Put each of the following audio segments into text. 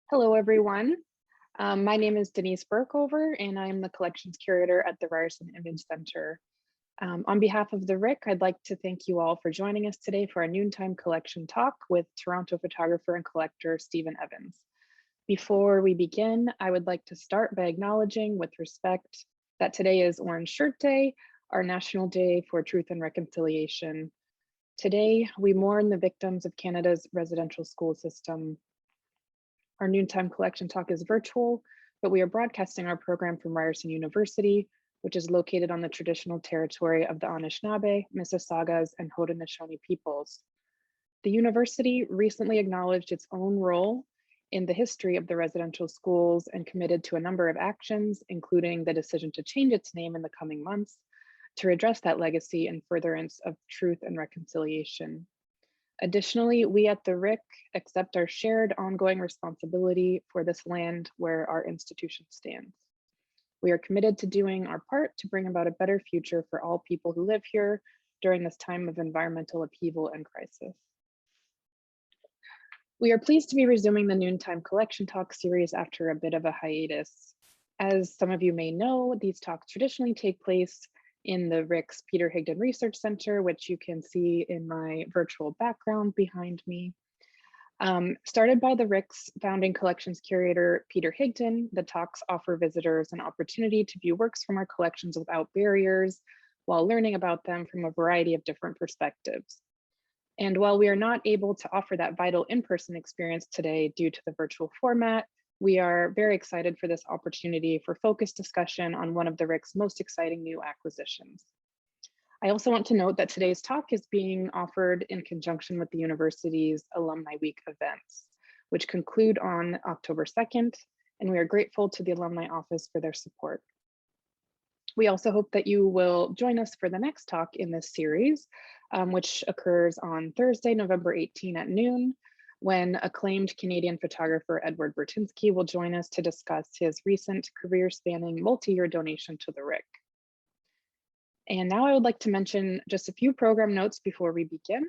Hello, everyone. My name is Denise Burkover, and I'm the collections curator at the Ryerson Image Center. On behalf of the RIC, I'd like to thank you all for joining us today for our noontime collection talk with Toronto photographer and collector Stephen Evans. Before we begin, I would like to start by acknowledging with respect that today is Orange Shirt Day, our National Day for Truth and Reconciliation. Today, we mourn the victims of Canada's residential school system. Our noontime collection talk is virtual, but we are broadcasting our program from Ryerson University, which is located on the traditional territory of the Anishinaabe, Mississaugas, and Haudenosaunee peoples. The university recently acknowledged its own role in the history of the residential schools and committed to a number of actions, including the decision to change its name in the coming months to redress that legacy in furtherance of truth and reconciliation. Additionally, we at the RIC accept our shared ongoing responsibility for this land where our institution stands. We are committed to doing our part to bring about a better future for all people who live here during this time of environmental upheaval and crisis. We are pleased to be resuming the Noontime Collection Talk series after a bit of a hiatus. As some of you may know, these talks traditionally take place in the RIC's Peter Higdon Research Center, which you can see in my virtual background behind me. Started by the RIC's founding collections curator, Peter Higdon, the talks offer visitors an opportunity to view works from our collections without barriers while learning about them from a variety of different perspectives. And while we are not able to offer that vital in-person experience today due to the virtual format, we are very excited for this opportunity for focused discussion on one of the RIC's most exciting new acquisitions. I also want to note that today's talk is being offered in conjunction with the university's Alumni Week events, which conclude on October 2nd, and we are grateful to the Alumni Office for their support. We also hope that you will join us for the next talk in this series, which occurs on Thursday, November 18 at noon, when acclaimed Canadian photographer Edward Bertinsky will join us to discuss his recent career-spanning multi-year donation to the RIC. And now I would like to mention just a few program notes before we begin.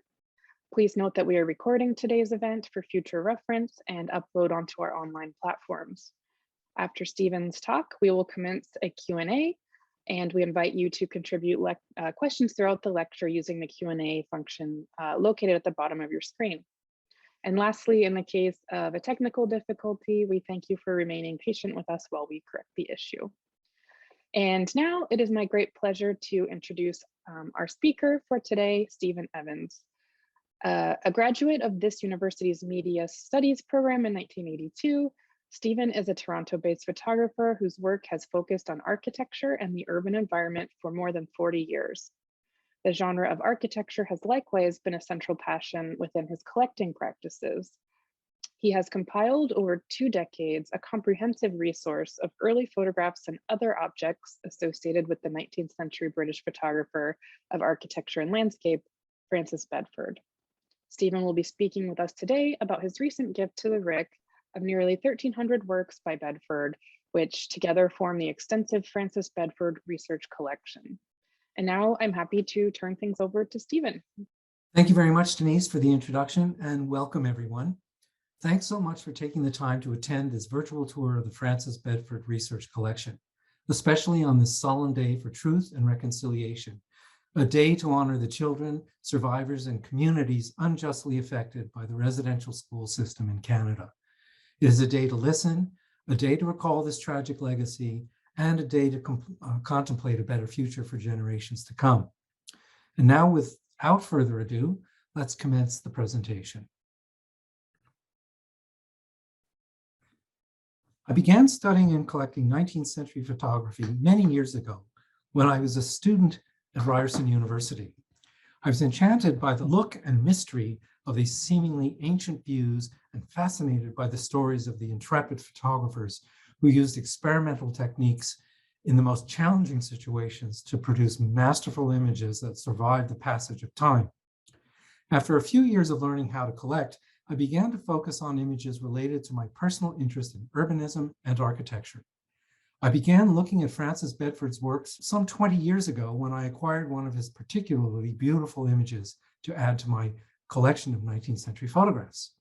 Please note that we are recording today's event for future reference and upload onto our online platforms. After Stephen's talk, we will commence a Q&A, and we invite you to contribute questions throughout the lecture using the Q&A function located at the bottom of your screen. And lastly, in the case of a technical difficulty, we thank you for remaining patient with us while we correct the issue. And now it is my great pleasure to introduce our speaker for today, Stephen Evans. A graduate of this university's Media Studies program in 1982, Stephen is a Toronto-based photographer whose work has focused on architecture and the urban environment for more than 40 years. The genre of architecture has likewise been a central passion within his collecting practices. He has compiled over 2 decades a comprehensive resource of early photographs and other objects associated with the 19th century British photographer of architecture and landscape, Francis Bedford. Stephen will be speaking with us today about his recent gift to the RIC of nearly 1,300 works by Bedford, which together form the extensive Francis Bedford Research Collection. And now I'm happy to turn things over to Stephen. Thank you very much, Denise, for the introduction, and welcome everyone. Thanks so much for taking the time to attend this virtual tour of the Francis Bedford Research Collection, especially on this solemn day for truth and reconciliation, a day to honor the children, survivors, and communities unjustly affected by the residential school system in Canada. It is a day to listen, a day to recall this tragic legacy, and a day to contemplate a better future for generations to come. And now, without further ado, let's commence the presentation. I began studying and collecting 19th century photography many years ago when I was a student at Ryerson University. I was enchanted by the look and mystery of these seemingly ancient views and fascinated by the stories of the intrepid photographers who used experimental techniques in the most challenging situations to produce masterful images that survived the passage of time. After a few years of learning how to collect, I began to focus on images related to my personal interest in urbanism and architecture. I began looking at Francis Bedford's works some 20 years ago when I acquired one of his particularly beautiful images to add to my collection of 19th century photographs.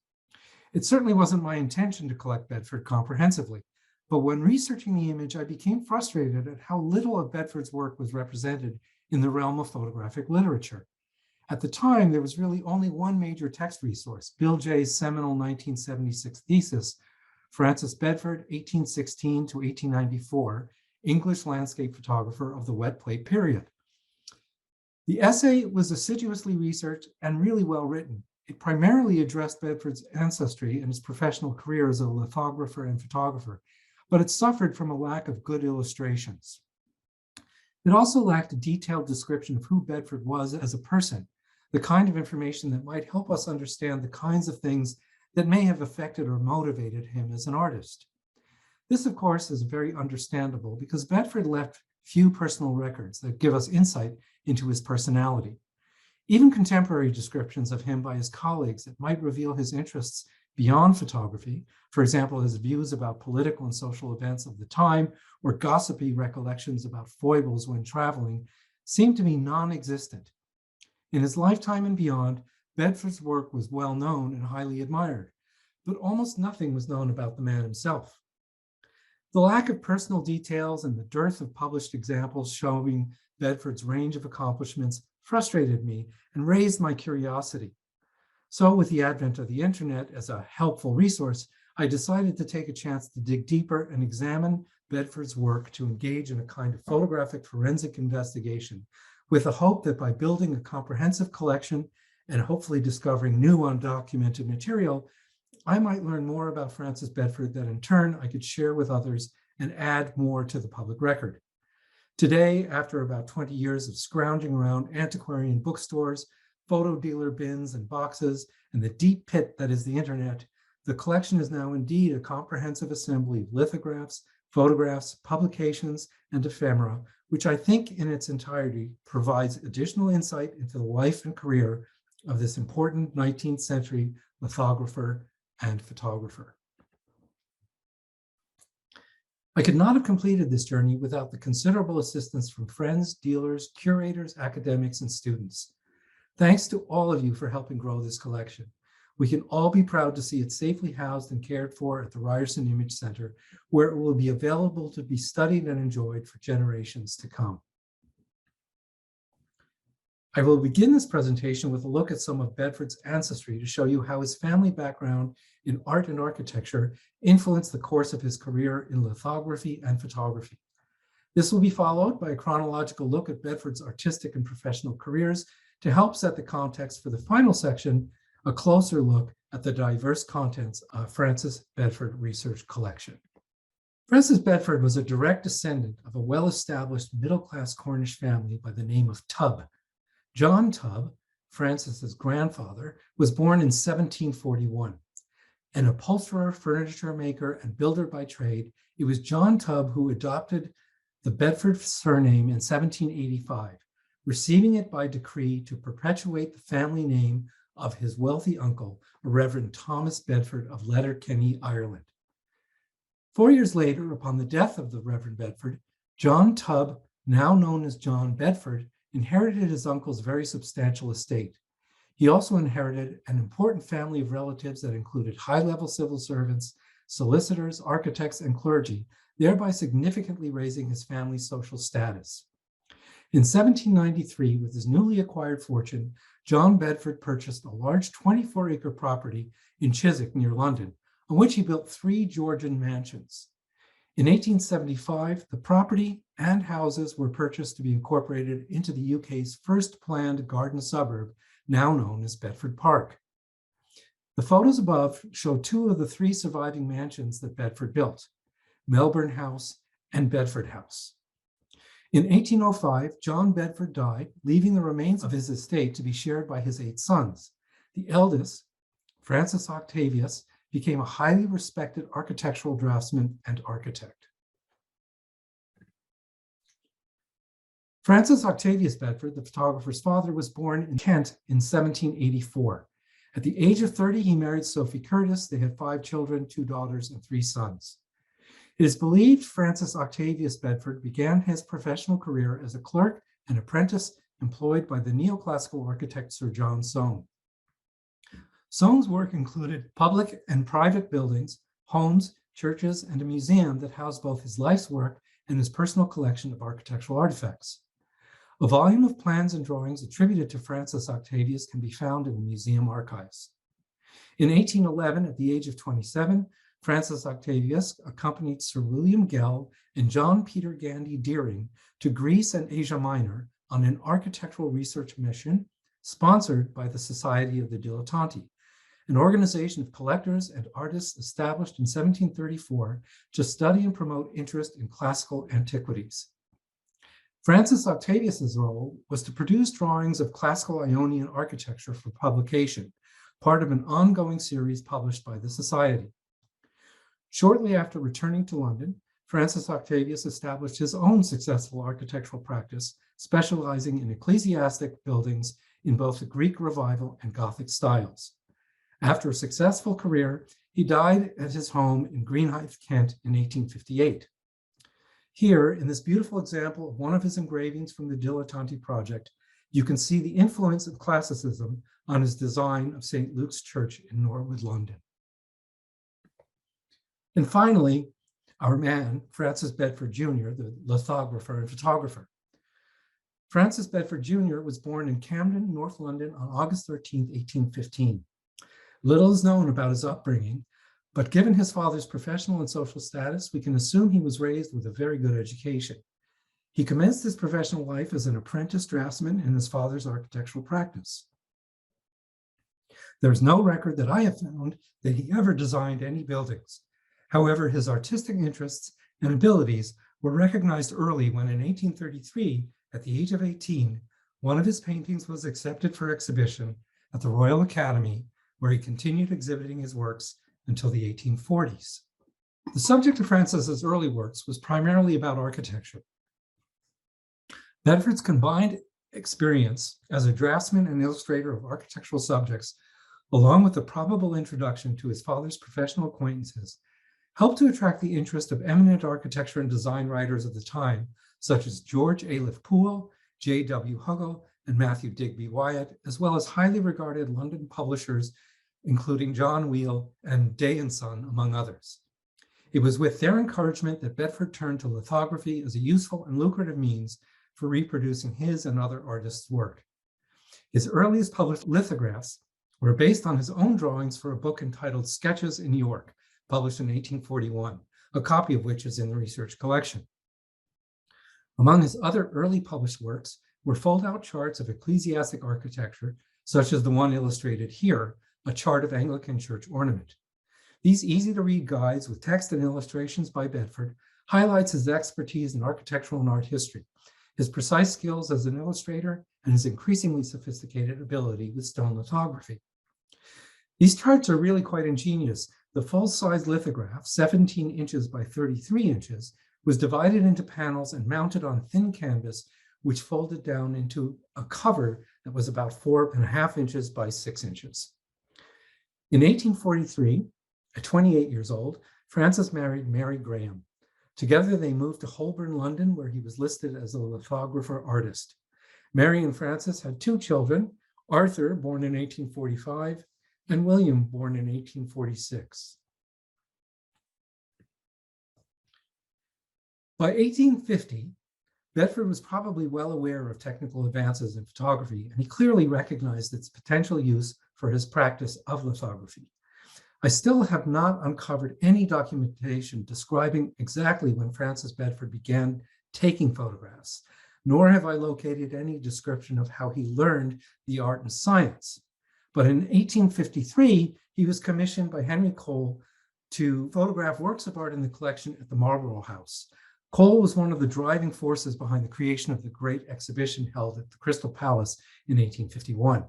It certainly wasn't my intention to collect Bedford comprehensively, but when researching the image, I became frustrated at how little of Bedford's work was represented in the realm of photographic literature. At the time, there was really only one major text resource, Bill Jay's seminal 1976 thesis, Francis Bedford, 1816 to 1894, English landscape photographer of the wet plate period. The essay was assiduously researched and really well written. It primarily addressed Bedford's ancestry and his professional career as a lithographer and photographer, but it suffered from a lack of good illustrations. It also lacked a detailed description of who Bedford was as a person, the kind of information that might help us understand the kinds of things that may have affected or motivated him as an artist. This, of course, is very understandable because Bedford left few personal records that give us insight into his personality. Even contemporary descriptions of him by his colleagues that might reveal his interests beyond photography, for example, his views about political and social events of the time, or gossipy recollections about foibles when traveling, seem to be non-existent. In his lifetime and beyond, Bedford's work was well known and highly admired, but almost nothing was known about the man himself. The lack of personal details and the dearth of published examples showing Bedford's range of accomplishments frustrated me and raised my curiosity. So with the advent of the internet as a helpful resource, I decided to take a chance to dig deeper and examine Bedford's work to engage in a kind of photographic forensic investigation with the hope that by building a comprehensive collection and hopefully discovering new undocumented material, I might learn more about Francis Bedford that in turn I could share with others and add more to the public record. Today, after about 20 years of scrounging around antiquarian bookstores, photo dealer bins and boxes, and the deep pit that is the internet, the collection is now indeed a comprehensive assembly of lithographs, photographs, publications, and ephemera, which I think in its entirety provides additional insight into the life and career of this important 19th century lithographer and photographer. I could not have completed this journey without the considerable assistance from friends, dealers, curators, academics, and students. Thanks to all of you for helping grow this collection. We can all be proud to see it safely housed and cared for at the Ryerson Image Center, where it will be available to be studied and enjoyed for generations to come. I will begin this presentation with a look at some of Bedford's ancestry to show you how his family background in art and architecture influenced the course of his career in lithography and photography. This will be followed by a chronological look at Bedford's artistic and professional careers to help set the context for the final section, a closer look at the diverse contents of Francis Bedford Research Collection. Francis Bedford was a direct descendant of a well-established middle-class Cornish family by the name of Tubb. John Tubb, Francis's grandfather, was born in 1741. An upholsterer, furniture maker, and builder by trade, it was John Tubb who adopted the Bedford surname in 1785, receiving it by decree to perpetuate the family name of his wealthy uncle, Reverend Thomas Bedford of Letterkenny, Ireland. 4 years later, upon the death of the Reverend Bedford, John Tubb, now known as John Bedford, inherited his uncle's very substantial estate. He also inherited an important family of relatives that included high-level civil servants, solicitors, architects, and clergy, thereby significantly raising his family's social status. In 1793, with his newly acquired fortune, John Bedford purchased a large 24-acre property in Chiswick near London, on which he built 3 Georgian mansions. In 1875, the property and houses were purchased to be incorporated into the UK's first planned garden suburb, now known as Bedford Park. The photos above show 2 of the 3 surviving mansions that Bedford built, Melbourne House and Bedford House. In 1805, John Bedford died, leaving the remains of his estate to be shared by his 8 sons. The eldest, Francis Octavius, became a highly respected architectural draftsman and architect. Francis Octavius Bedford, the photographer's father, was born in Kent in 1784. At the age of 30, he married Sophie Curtis. They had 5 children, 2 daughters, and 3 sons. It is believed Francis Octavius Bedford began his professional career as a clerk and apprentice employed by the neoclassical architect Sir John Soane. Soane's work included public and private buildings, homes, churches, and a museum that housed both his life's work and his personal collection of architectural artifacts. A volume of plans and drawings attributed to Francis Octavius can be found in the museum archives. In 1811, at the age of 27, Francis Octavius accompanied Sir William Gell and John Peter Gandy Deering to Greece and Asia Minor on an architectural research mission sponsored by the Society of the Dilettanti, an organization of collectors and artists established in 1734 to study and promote interest in classical antiquities. Francis Octavius's role was to produce drawings of classical Ionian architecture for publication, part of an ongoing series published by the Society. Shortly after returning to London, Francis Octavius established his own successful architectural practice, specializing in ecclesiastic buildings in both the Greek Revival and Gothic styles. After a successful career, he died at his home in Greenhithe, Kent in 1858. Here, in this beautiful example of one of his engravings from the Dilettanti project, you can see the influence of classicism on his design of St. Luke's Church in Norwood, London. And finally, our man, Francis Bedford Jr., the lithographer and photographer. Francis Bedford Jr. was born in Camden, North London on August 13, 1815. Little is known about his upbringing, but given his father's professional and social status, we can assume he was raised with a very good education. He commenced his professional life as an apprentice draftsman in his father's architectural practice. There's no record that I have found that he ever designed any buildings. However, his artistic interests and abilities were recognized early when in 1833, at the age of 18, one of his paintings was accepted for exhibition at the Royal Academy, where he continued exhibiting his works until the 1840s. The subject of Francis's early works was primarily about architecture. Bedford's combined experience as a draftsman and illustrator of architectural subjects, along with the probable introduction to his father's professional acquaintances, helped to attract the interest of eminent architecture and design writers of the time, such as George Ayliffe Poole, J.W. Huggle, and Matthew Digby Wyatt, as well as highly regarded London publishers, including John Wheel and Day and Son, among others. It was with their encouragement that Bedford turned to lithography as a useful and lucrative means for reproducing his and other artists' work. His earliest published lithographs were based on his own drawings for a book entitled Sketches in New York, published in 1841, a copy of which is in the research collection. Among his other early published works were fold-out charts of ecclesiastic architecture, such as the one illustrated here, a chart of Anglican church ornament. These easy-to-read guides with text and illustrations by Bedford highlights his expertise in architectural and art history, his precise skills as an illustrator, and his increasingly sophisticated ability with stone lithography. These charts are really quite ingenious. The full-size lithograph, 17 inches by 33 inches, was divided into panels and mounted on thin canvas, which folded down into a cover that was about 4.5 inches by 6 inches. In 1843, at 28 years old, Francis married Mary Graham. Together, they moved to Holborn, London, where he was listed as a lithographer artist. Mary and Francis had 2 children, Arthur, born in 1845, and William, born in 1846. By 1850, Bedford was probably well aware of technical advances in photography, and he clearly recognized its potential use for his practice of lithography. I still have not uncovered any documentation describing exactly when Francis Bedford began taking photographs, nor have I located any description of how he learned the art and science. But in 1853, he was commissioned by Henry Cole to photograph works of art in the collection at the Marlborough House. Cole was one of the driving forces behind the creation of the great exhibition held at the Crystal Palace in 1851.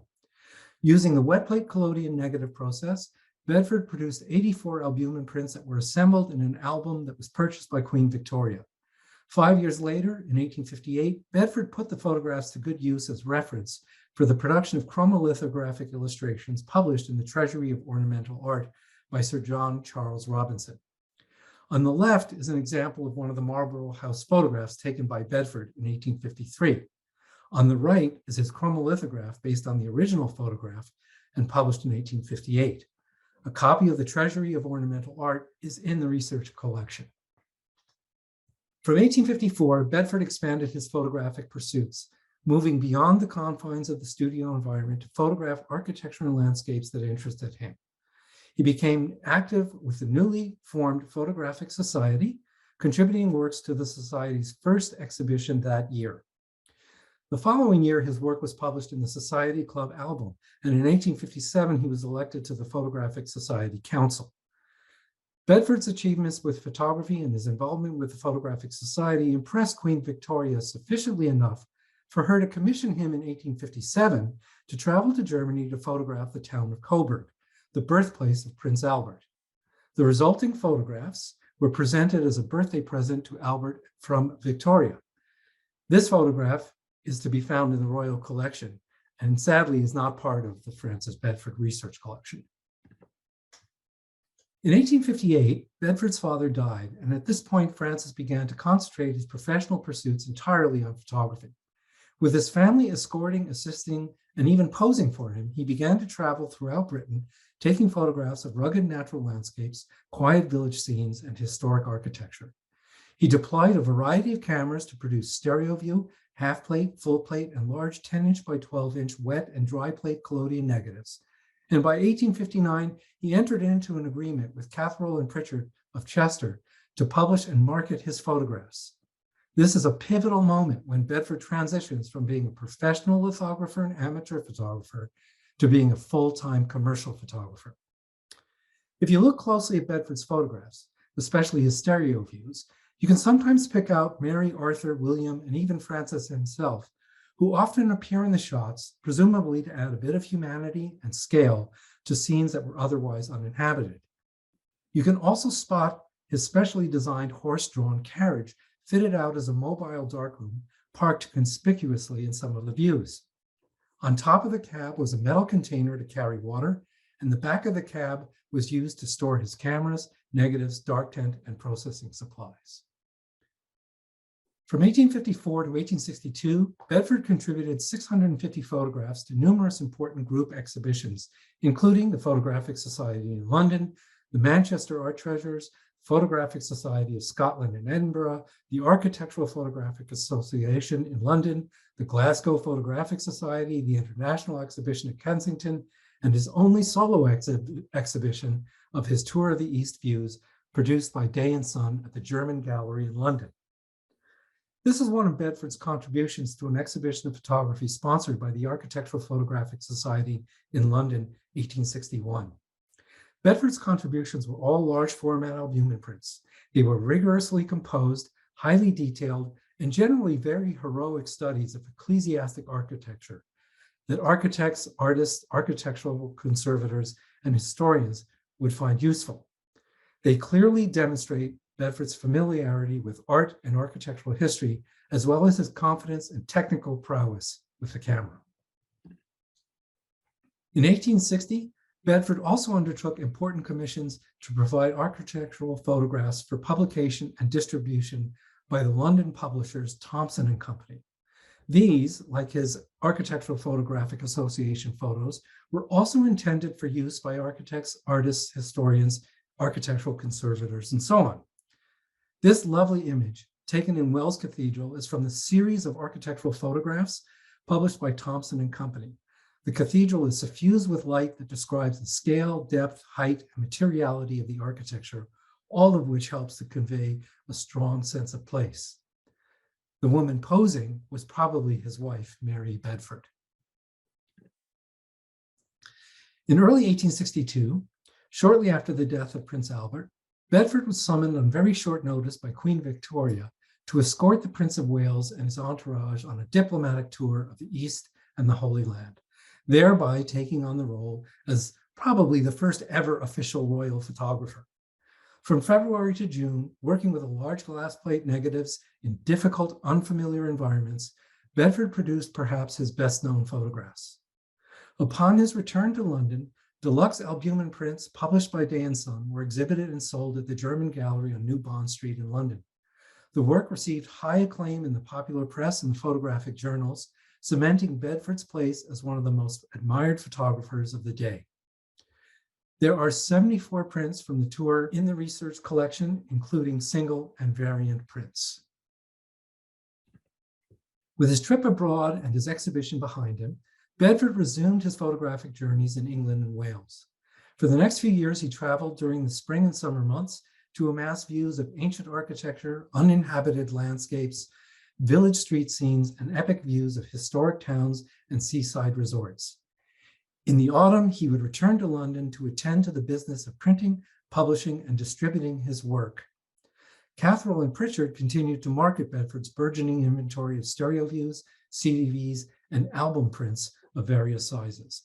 Using the wet plate collodion negative process, Bedford produced 84 albumen prints that were assembled in an album that was purchased by Queen Victoria. 5 years later, in 1858, Bedford put the photographs to good use as reference for the production of chromolithographic illustrations published in the Treasury of Ornamental Art by Sir John Charles Robinson. On the left is an example of one of the Marlborough House photographs taken by Bedford in 1853. On the right is his chromolithograph based on the original photograph, and published in 1858. A copy of the Treasury of Ornamental Art is in the research collection. From 1854, Bedford expanded his photographic pursuits, moving beyond the confines of the studio environment to photograph architecture and landscapes that interested him. He became active with the newly formed Photographic Society, contributing works to the Society's first exhibition that year. The following year, his work was published in the Society Club album, and in 1857, he was elected to the Photographic Society Council. Bedford's achievements with photography and his involvement with the Photographic Society impressed Queen Victoria sufficiently enough for her to commission him in 1857 to travel to Germany to photograph the town of Coburg, the birthplace of Prince Albert. The resulting photographs were presented as a birthday present to Albert from Victoria. This photograph is to be found in the Royal Collection and sadly is not part of the Francis Bedford Research Collection. In 1858, Bedford's father died, and at this point, Francis began to concentrate his professional pursuits entirely on photography. With his family escorting, assisting, and even posing for him, he began to travel throughout Britain, taking photographs of rugged natural landscapes, quiet village scenes, and historic architecture. He deployed a variety of cameras to produce stereo view, half plate, full plate, and large 10-inch by 12-inch wet and dry plate collodion negatives. And by 1859, he entered into an agreement with Catherall and Pritchard of Chester to publish and market his photographs. This is a pivotal moment when Bedford transitions from being a professional lithographer and amateur photographer to being a full-time commercial photographer. If you look closely at Bedford's photographs, especially his stereo views, you can sometimes pick out Mary, Arthur, William, and even Francis himself, who often appear in the shots, presumably to add a bit of humanity and scale to scenes that were otherwise uninhabited. You can also spot his specially designed horse-drawn carriage fitted out as a mobile darkroom, parked conspicuously in some of the views. On top of the cab was a metal container to carry water, and the back of the cab was used to store his cameras, negatives, dark tent, and processing supplies. From 1854 to 1862, Bedford contributed 650 photographs to numerous important group exhibitions, including the Photographic Society in London, the Manchester Art Treasures, Photographic Society of Scotland in Edinburgh, the Architectural Photographic Association in London, the Glasgow Photographic Society, the International Exhibition at Kensington, and his only solo exhibition of his Tour of the East views, produced by Day and Son at the German Gallery in London. This is one of Bedford's contributions to an exhibition of photography sponsored by the Architectural Photographic Society in London, 1861. Bedford's contributions were all large format albumen prints. They were rigorously composed, highly detailed, and generally very heroic studies of ecclesiastic architecture that architects, artists, architectural conservators, and historians would find useful. They clearly demonstrate Bedford's familiarity with art and architectural history, as well as his confidence and technical prowess with the camera. In 1860, Bedford also undertook important commissions to provide architectural photographs for publication and distribution by the London publishers Thomson and Company. These, like his Architectural Photographic Association photos, were also intended for use by architects, artists, historians, architectural conservators, and so on. This lovely image, taken in Wells Cathedral, is from the series of architectural photographs published by Thomson and Company. The cathedral is suffused with light that describes the scale, depth, height, and materiality of the architecture, all of which helps to convey a strong sense of place. The woman posing was probably his wife, Mary Bedford. In early 1862, shortly after the death of Prince Albert, Bedford was summoned on very short notice by Queen Victoria to escort the Prince of Wales and his entourage on a diplomatic tour of the East and the Holy Land, thereby taking on the role as probably the first ever official royal photographer. From February to June, working with large glass plate negatives in difficult, unfamiliar environments, Bedford produced perhaps his best-known photographs. Upon his return to London, deluxe albumen prints published by Day and Son were exhibited and sold at the German Gallery on New Bond Street in London. The work received high acclaim in the popular press and the photographic journals, cementing Bedford's place as one of the most admired photographers of the day. There are 74 prints from the tour in the research collection, including single and variant prints. With his trip abroad and his exhibition behind him, Bedford resumed his photographic journeys in England and Wales. For the next few years, he traveled during the spring and summer months to amass views of ancient architecture, uninhabited landscapes, village street scenes, and epic views of historic towns and seaside resorts. In the autumn, he would return to London to attend to the business of printing, publishing, and distributing his work. Catherall and Pritchard continued to market Bedford's burgeoning inventory of stereo views, CDVs, and album prints of various sizes.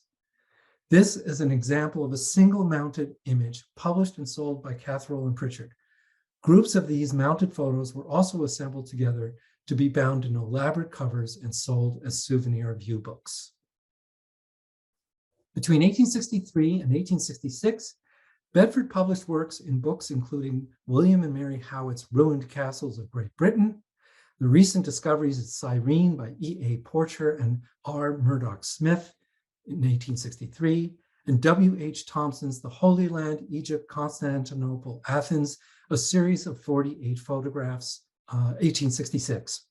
This is an example of a single mounted image published and sold by Catherall and Pritchard. Groups of these mounted photos were also assembled together to be bound in elaborate covers and sold as souvenir view books. Between 1863 and 1866, Bedford published works in books including William and Mary Howitt's Ruined Castles of Great Britain, The Recent Discoveries at Cyrene by E.A. Porcher and R. Murdoch Smith in 1863, and W.H. Thompson's The Holy Land, Egypt, Constantinople, Athens, a series of 48 photographs, 1866.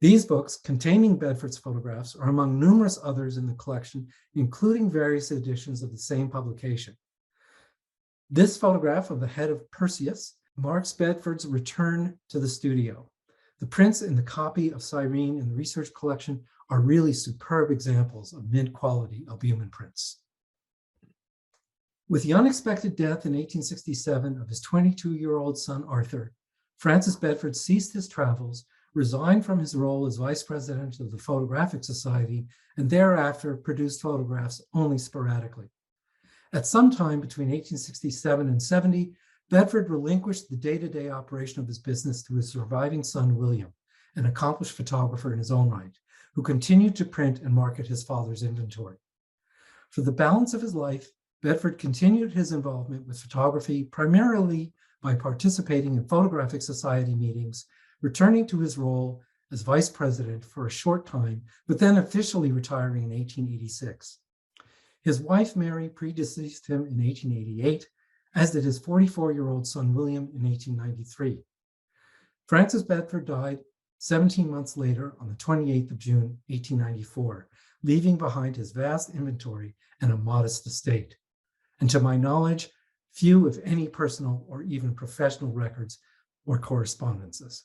These books, containing Bedford's photographs, are among numerous others in the collection, including various editions of the same publication. This photograph of the head of Perseus marks Bedford's return to the studio. The prints in the copy of Cyrene in the research collection are really superb examples of mid-quality albumen prints. With the unexpected death in 1867 of his 22-year-old son, Arthur, Francis Bedford ceased his travels, resigned from his role as vice president of the Photographic Society, and thereafter produced photographs only sporadically. At some time between 1867 and 70, Bedford relinquished the day-to-day operation of his business to his surviving son, William, an accomplished photographer in his own right, who continued to print and market his father's inventory. For the balance of his life, Bedford continued his involvement with photography primarily by participating in Photographic Society meetings, returning to his role as vice president for a short time, but then officially retiring in 1886. His wife, Mary, predeceased him in 1888, as did his 44-year-old son, William, in 1893. Francis Bedford died 17 months later on the 28th of June, 1894, leaving behind his vast inventory and a modest estate. And to my knowledge, few, if any, personal or even professional records or correspondences.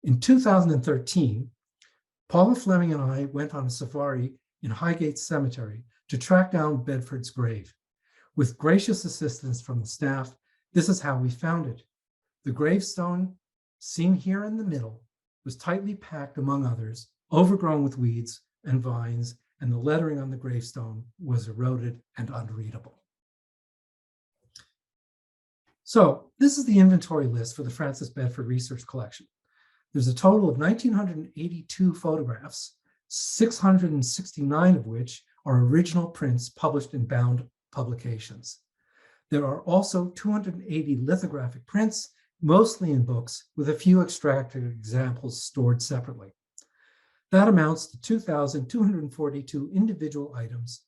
In 2013, Paula Fleming and I went on a safari in Highgate Cemetery to track down Bedford's grave. With gracious assistance from the staff, this is how we found it. The gravestone, seen here in the middle, was tightly packed among others, overgrown with weeds and vines, and the lettering on the gravestone was eroded and unreadable. So this is the inventory list for the Francis Bedford Research Collection. There's a total of 1,982 photographs, 669 of which are original prints published in bound publications. There are also 280 lithographic prints, mostly in books, with a few extracted examples stored separately. That amounts to 2,242 individual items.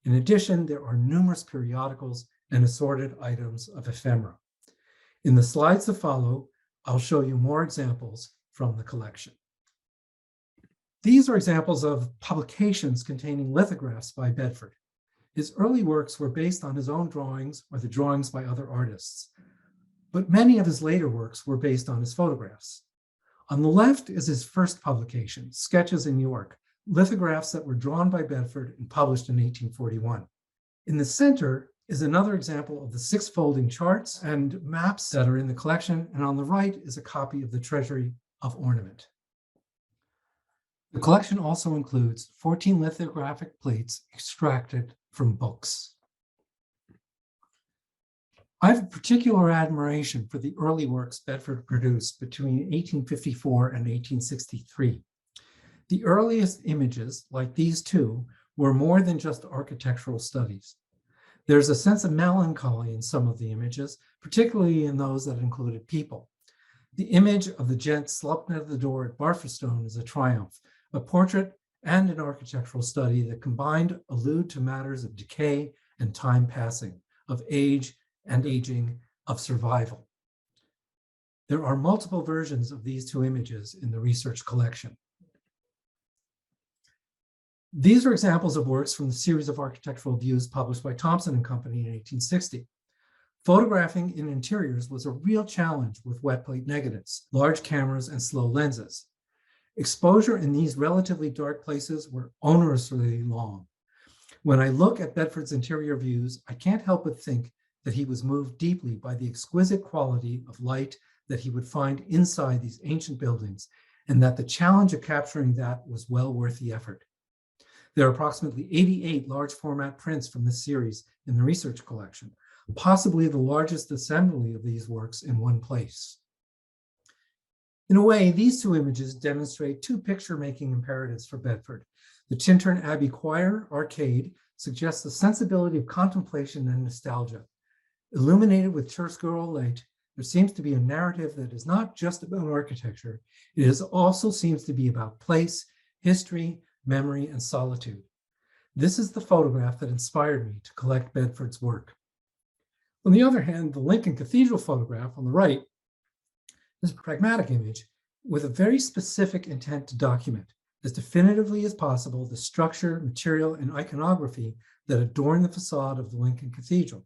In addition, there are numerous periodicals and assorted items of ephemera. In the slides that follow, I'll show you more examples from the collection. These are examples of publications containing lithographs by Bedford. His early works were based on his own drawings or the drawings by other artists, but many of his later works were based on his photographs. On the left is his first publication, Sketches in York, lithographs that were drawn by Bedford and published in 1841. In the center is another example of the 6 folding charts and maps that are in the collection, and on the right is a copy of the Treasury of Ornament. The collection also includes 14 lithographic plates extracted from books. I have a particular admiration for the early works Bedford produced between 1854 and 1863. The earliest images, like these two, were more than just architectural studies. There's a sense of melancholy in some of the images, particularly in those that included people. The image of the gent slumped at the door at Barfestone is a triumph, a portrait and an architectural study that combined allude to matters of decay and time passing, of age and aging, of survival. There are multiple versions of these two images in the research collection. These are examples of works from the series of architectural views published by Thompson and Company in 1860. Photographing in interiors was a real challenge with wet plate negatives, large cameras, and slow lenses. Exposure in these relatively dark places were onerously long. When I look at Bedford's interior views, I can't help but think that he was moved deeply by the exquisite quality of light that he would find inside these ancient buildings, and that the challenge of capturing that was well worth the effort. There are approximately 88 large format prints from this series in the research collection, possibly the largest assembly of these works in one place. In a way, these two images demonstrate two picture-making imperatives for Bedford. The Tintern Abbey Choir arcade suggests the sensibility of contemplation and nostalgia. Illuminated with chiaroscuro light, there seems to be a narrative that is not just about architecture, it also seems to be about place, history, memory, and solitude. This is the photograph that inspired me to collect Bedford's work. On the other hand, the Lincoln Cathedral photograph on the right is a pragmatic image with a very specific intent to document, as definitively as possible, the structure, material, and iconography that adorn the facade of the Lincoln Cathedral.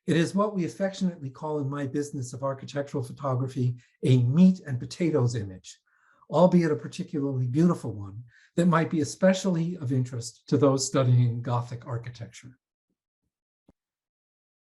It is what we affectionately call in my business of architectural photography a meat and potatoes image, albeit a particularly beautiful one that might be especially of interest to those studying Gothic architecture.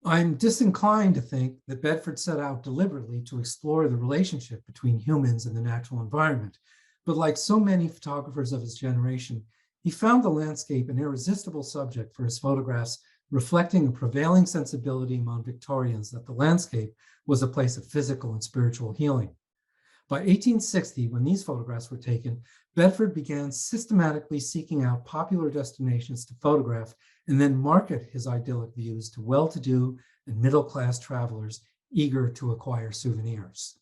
I'm disinclined to think that Bedford set out deliberately to explore the relationship between humans and the natural environment, but like so many photographers of his generation, he found the landscape an irresistible subject for his photographs, reflecting a prevailing sensibility among Victorians that the landscape was a place of physical and spiritual healing. By 1860, when these photographs were taken, Bedford began systematically seeking out popular destinations to photograph and then market his idyllic views to well-to-do and middle-class travelers eager to acquire souvenirs.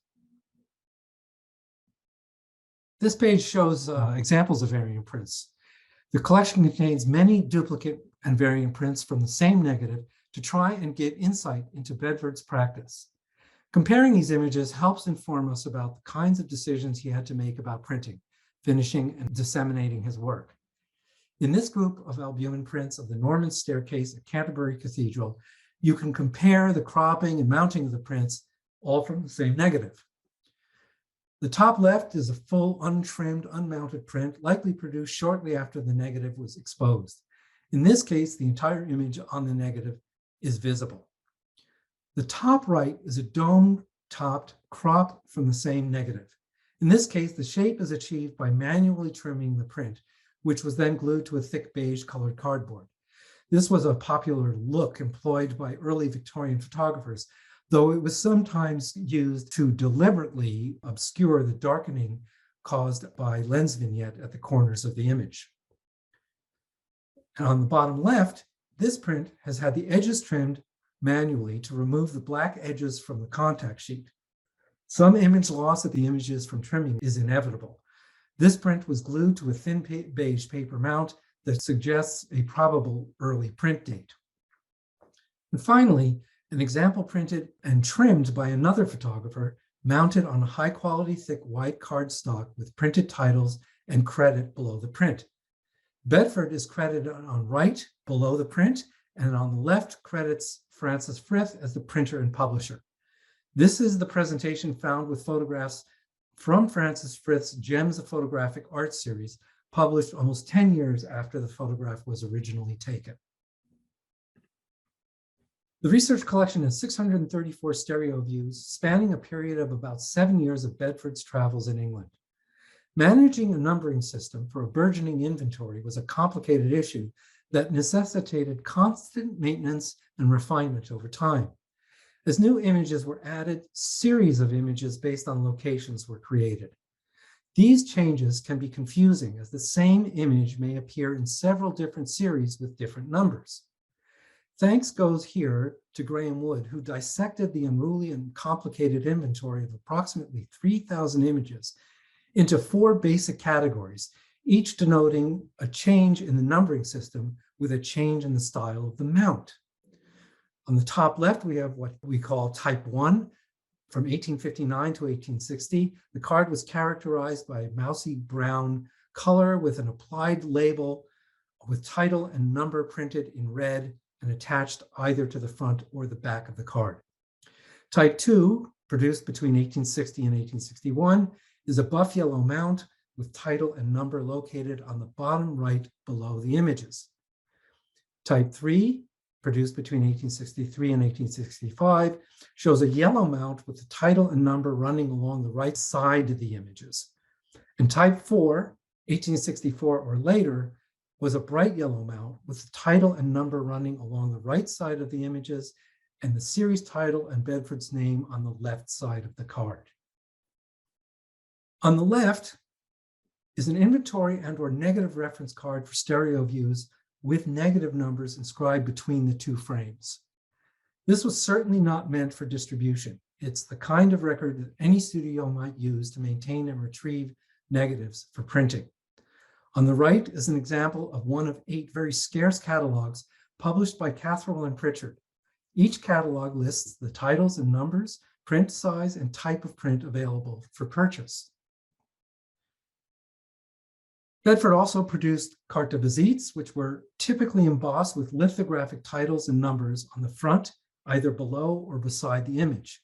This page shows examples of variant prints. The collection contains many duplicate and variant prints from the same negative to try and get insight into Bedford's practice. Comparing these images helps inform us about the kinds of decisions he had to make about printing, finishing, and disseminating his work. In this group of albumen prints of the Norman staircase at Canterbury Cathedral, you can compare the cropping and mounting of the prints, all from the same negative. The top left is a full, untrimmed, unmounted print, likely produced shortly after the negative was exposed. In this case, the entire image on the negative is visible. The top right is a dome-topped crop from the same negative. In this case, the shape is achieved by manually trimming the print, which was then glued to a thick beige colored cardboard. This was a popular look employed by early Victorian photographers, though it was sometimes used to deliberately obscure the darkening caused by lens vignette at the corners of the image. And on the bottom left, this print has had the edges trimmed manually to remove the black edges from the contact sheet. Some image loss of the images from trimming is inevitable. This print was glued to a thin beige paper mount that suggests a probable early print date. And finally, an example printed and trimmed by another photographer, mounted on a high-quality thick white cardstock with printed titles and credit below the print. Bedford is credited on right below the print, and on the left credits Francis Frith as the printer and publisher. This is the presentation found with photographs from Francis Frith's Gems of Photographic Art series, published almost 10 years after the photograph was originally taken. The research collection has 634 stereo views, spanning a period of about 7 years of Bedford's travels in England. Managing a numbering system for a burgeoning inventory was a complicated issue that necessitated constant maintenance and refinement over time. As new images were added, series of images based on locations were created. These changes can be confusing, as the same image may appear in several different series with different numbers. Thanks goes here to Graham Wood, who dissected the unruly and complicated inventory of approximately 3,000 images into 4 basic categories, each denoting a change in the numbering system with a change in the style of the mount. On the top left, we have what we call type 1. From 1859 to 1860, the card was characterized by a mousy brown color with an applied label with title and number printed in red and attached either to the front or the back of the card. Type 2, produced between 1860 and 1861, is a buff yellow mount with title and number located on the bottom right below the images. Type 3, produced between 1863 and 1865, shows a yellow mount with the title and number running along the right side of the images. And type 4, 1864 or later, was a bright yellow mount with the title and number running along the right side of the images and the series title and Bedford's name on the left side of the card. On the left is an inventory and/or negative reference card for stereo views with negative numbers inscribed between the two frames. This was certainly not meant for distribution. It's the kind of record that any studio might use to maintain and retrieve negatives for printing. On the right is an example of one of 8 very scarce catalogs published by Catherall and Pritchard. Each catalog lists the titles and numbers, print size, and type of print available for purchase. Bedford also produced carte de visites, which were typically embossed with lithographic titles and numbers on the front, either below or beside the image.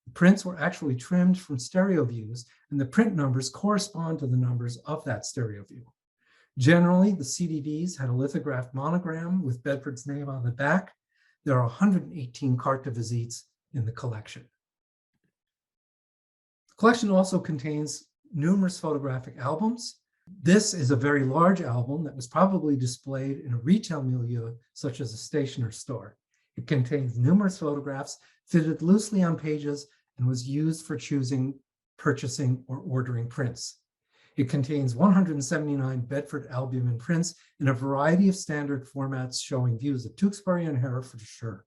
The prints were actually trimmed from stereo views, and the print numbers correspond to the numbers of that stereo view. Generally, the CDVs had a lithographed monogram with Bedford's name on the back. There are 118 carte de visites in the collection. The collection also contains numerous photographic albums. This is a very large album that was probably displayed in a retail milieu, such as a stationery store. It contains numerous photographs fitted loosely on pages and was used for choosing, purchasing, or ordering prints. It contains 179 Bedford albumen prints in a variety of standard formats showing views of Tewkesbury and Herefordshire.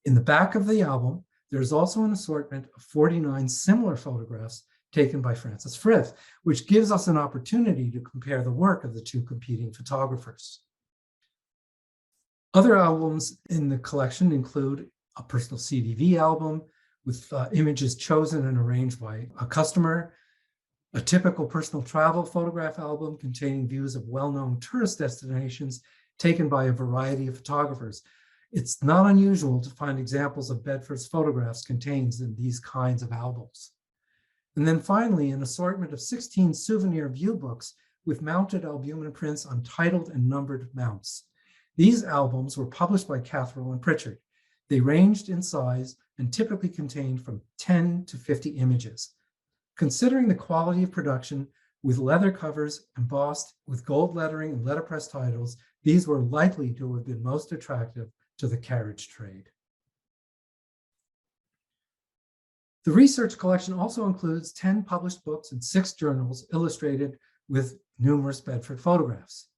In the back of the album, there's also an assortment of 49 similar photographs taken by Francis Frith, which gives us an opportunity to compare the work of the two competing photographers. Other albums in the collection include a personal CDV album with images chosen and arranged by a customer, a typical personal travel photograph album containing views of well-known tourist destinations taken by a variety of photographers. It's not unusual to find examples of Bedford's photographs contained in these kinds of albums. And then finally, an assortment of 16 souvenir view books with mounted albumen prints on titled and numbered mounts. These albums were published by Catherall and Pritchard. They ranged in size and typically contained from 10 to 50 images. Considering the quality of production with leather covers embossed with gold lettering and letterpress titles, these were likely to have been most attractive to the carriage trade. The research collection also includes 10 published books and 6 journals illustrated with numerous Bedford photographs.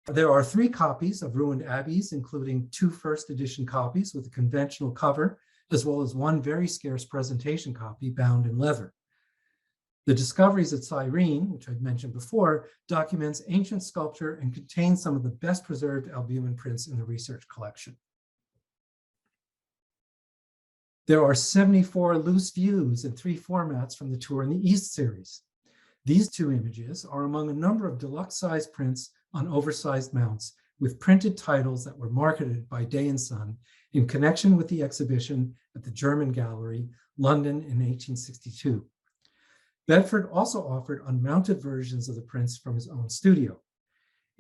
There are 3 copies of ruined abbeys, including 2 first edition copies with a conventional cover, as well as 1 very scarce presentation copy bound in leather. The Discoveries at Cyrene, which I've mentioned before, documents ancient sculpture and contains some of the best preserved albumen prints in the research collection. There are 74 loose views in 3 formats from the Tour in the East series. These 2 images are among a number of deluxe-sized prints on oversized mounts with printed titles that were marketed by Day and Son in connection with the exhibition at the German Gallery, London in 1862. Bedford also offered unmounted versions of the prints from his own studio.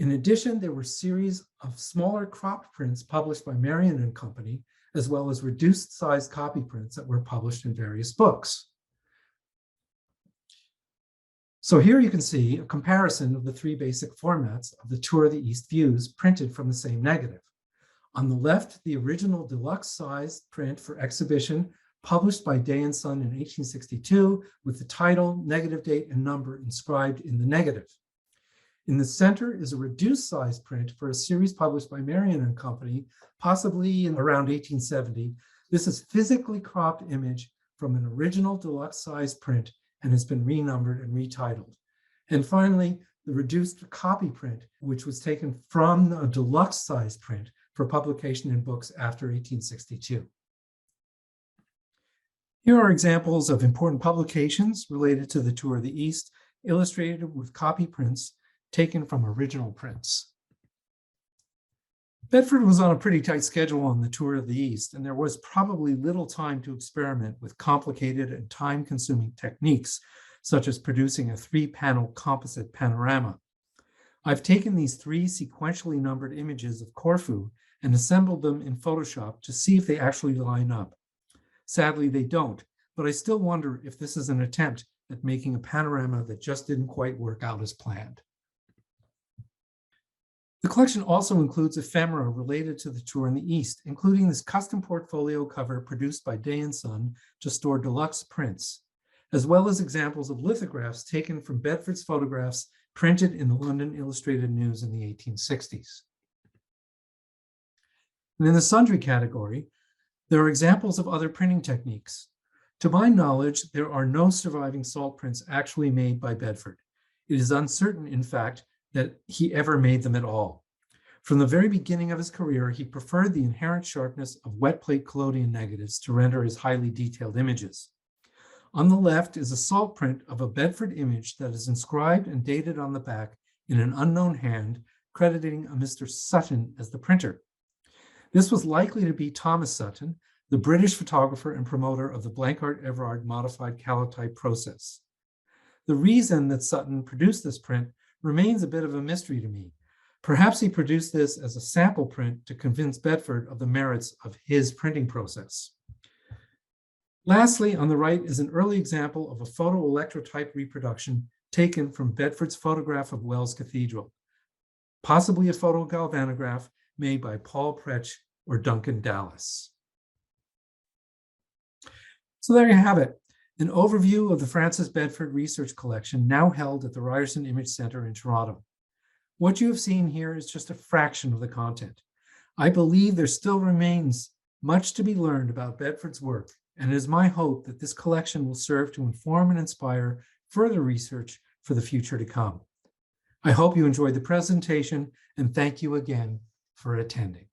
In addition, there were a series of smaller cropped prints published by Marion and Company, as well as reduced size copy prints that were published in various books. So here you can see a comparison of the 3 basic formats of the Tour of the East views printed from the same negative. On the left, the original deluxe size print for exhibition published by Day and Son in 1862 with the title, negative date, and number inscribed in the negative. In the center is a reduced size print for a series published by Marion and Company, possibly in around 1870. This is physically cropped image from an original deluxe size print and has been renumbered and retitled. And finally, the reduced copy print, which was taken from a deluxe size print for publication in books after 1862. Here are examples of important publications related to the Tour of the East, illustrated with copy prints taken from original prints. Bedford was on a pretty tight schedule on the Tour of the East, and there was probably little time to experiment with complicated and time-consuming techniques, such as producing a 3-panel composite panorama. I've taken these 3 sequentially numbered images of Corfu and assembled them in Photoshop to see if they actually line up. Sadly, they don't, but I still wonder if this is an attempt at making a panorama that just didn't quite work out as planned. The collection also includes ephemera related to the tour in the East, including this custom portfolio cover produced by Day & Son to store deluxe prints, as well as examples of lithographs taken from Bedford's photographs printed in the London Illustrated News in the 1860s. And in the sundry category, there are examples of other printing techniques. To my knowledge, there are no surviving salt prints actually made by Bedford. It is uncertain, in fact, that he ever made them at all. From the very beginning of his career, he preferred the inherent sharpness of wet plate collodion negatives to render his highly detailed images. On the left is a salt print of a Bedford image that is inscribed and dated on the back in an unknown hand, crediting a Mr. Sutton as the printer. This was likely to be Thomas Sutton, the British photographer and promoter of the Blancart Everard modified calotype process. The reason that Sutton produced this print remains a bit of a mystery to me. Perhaps he produced this as a sample print to convince Bedford of the merits of his printing process. Lastly, on the right is an early example of a photoelectrotype reproduction taken from Bedford's photograph of Wells Cathedral, possibly a photogalvanograph made by Paul Pretsch or Duncan Dallas. So there you have it, an overview of the Francis Bedford Research Collection now held at the Ryerson Image Center in Toronto. What you have seen here is just a fraction of the content. I believe there still remains much to be learned about Bedford's work, and it is my hope that this collection will serve to inform and inspire further research for the future to come. I hope you enjoyed the presentation, and thank you again for attending.